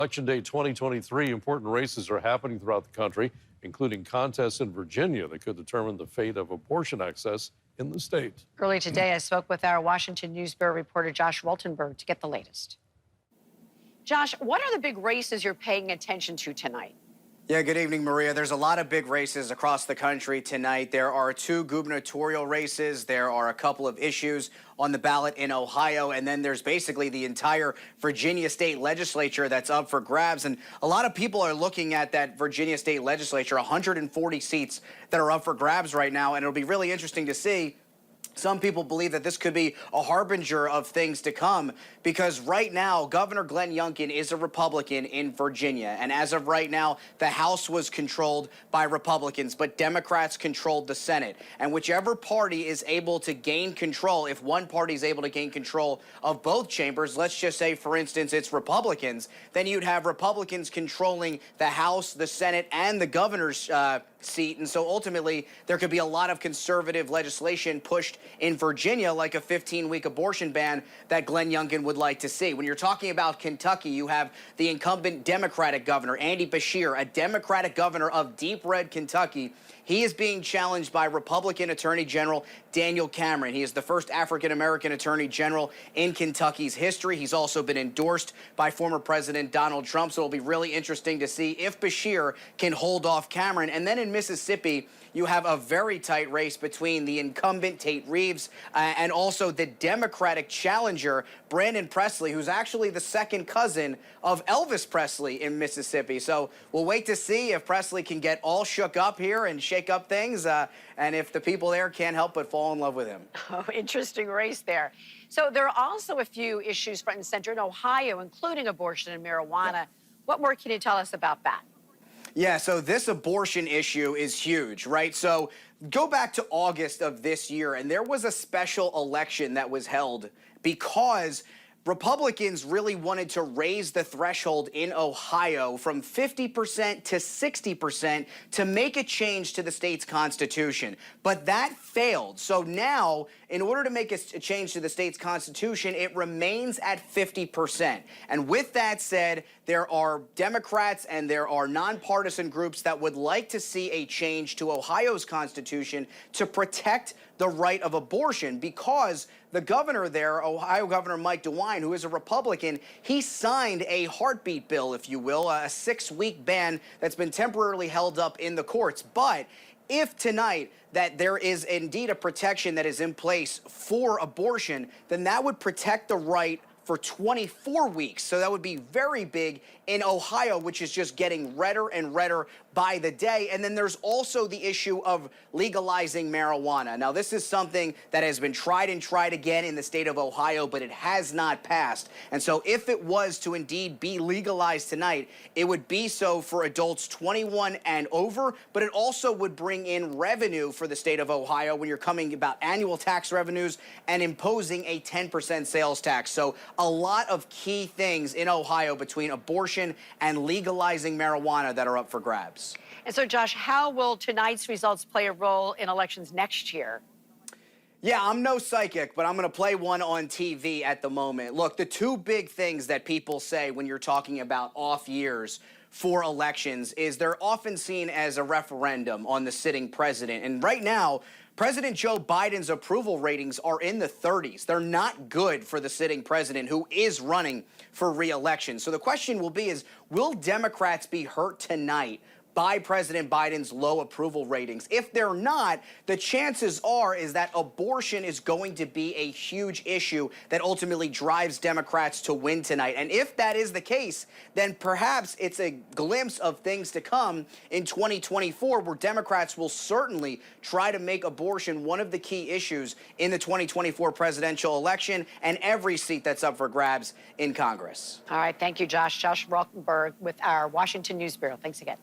Election Day 2023, important races are happening throughout the country, including contests in Virginia that could determine the fate of abortion access in the state. Early today, I spoke with our Washington News Bureau reporter Josh Waltenberg to get the latest. Josh, what are the big races you're paying attention to tonight? Yeah, good evening, Maria. There's a lot of big races across the country tonight. There are 2 gubernatorial races. There are a couple of issues on the ballot in Ohio. And then there's basically the entire Virginia state legislature that's up for grabs. And a lot of people are looking at that Virginia state legislature, 140 seats that are up for grabs right now. And it'll be really interesting to see. Some people believe that this could be a harbinger of things to come because right now, Governor Glenn Youngkin is a Republican in Virginia. And as of right now, the House was controlled by Republicans, but Democrats controlled the Senate. And whichever party is able to gain control, if one party is able to gain control of both chambers, let's just say, for instance, it's Republicans, then you'd have Republicans controlling the House, the Senate, and the governor's seat. And so ultimately, there could be a lot of conservative legislation pushed in Virginia, like a 15-week abortion ban that Glenn Youngkin would like to see. When you're talking about Kentucky, you have the incumbent Democratic governor, Andy Beshear, a Democratic governor of deep red Kentucky. He is being challenged by Republican Attorney General Daniel Cameron. He is the first African-American Attorney General in Kentucky's history. He's also been endorsed by former President Donald Trump. So it'll be really interesting to see if Beshear can hold off Cameron. And then in Mississippi, you have a very tight race between the incumbent Tate Reeves and also the Democratic challenger, Brandon Presley, who's actually the second cousin of Elvis Presley in Mississippi. So we'll wait to see if Presley can get all shook up here and shake up things, and if the people there can't help but fall in love with him. Oh, interesting race there. So there are also a few issues front and center in Ohio, including abortion and marijuana. Yeah. What more can you tell us about that? Yeah, so this abortion issue is huge, right? So go back to August of this year, and there was a special election that was held because Republicans really wanted to raise the threshold in Ohio from 50% to 60% to make a change to the state's constitution. But that failed. So now, in order to make a change to the state's constitution, it remains at 50%. And with that said, there are Democrats and there are nonpartisan groups that would like to see a change to Ohio's constitution to protect the right of abortion because the governor there, Ohio Governor Mike DeWine, who is a Republican, he signed a heartbeat bill, if you will, a 6-week ban that's been temporarily held up in the courts. But if tonight that there is indeed a protection that is in place for abortion, then that would protect the right for 24 weeks. So that would be very big in Ohio, which is just getting redder and redder by the day. And then there's also the issue of legalizing marijuana. Now, this is something that has been tried and tried again in the state of Ohio, but it has not passed. And so if it was to indeed be legalized tonight, it would be so for adults 21 and over, but it also would bring in revenue for the state of Ohio when you're coming about annual tax revenues and imposing a 10% sales tax. So a lot of key things in Ohio between abortion and legalizing marijuana that are up for grabs. And so, Josh, how will tonight's results play a role in elections next year? Yeah, I'm no psychic, but I'm going to play one on TV at the moment. Look, the 2 big things that people say when you're talking about off years for elections is they're often seen as a referendum on the sitting president. And right now, President Joe Biden's approval ratings are in the 30s. They're not good for the sitting president who is running for re-election. So the question will be will Democrats be hurt tonight by President Biden's low approval ratings? If they're not, the chances are is that abortion is going to be a huge issue that ultimately drives Democrats to win tonight. And if that is the case, then perhaps it's a glimpse of things to come in 2024, where Democrats will certainly try to make abortion one of the key issues in the 2024 presidential election and every seat that's up for grabs in Congress. All right. Thank you, Josh. Josh Waltenberg with our Washington News Bureau. Thanks again.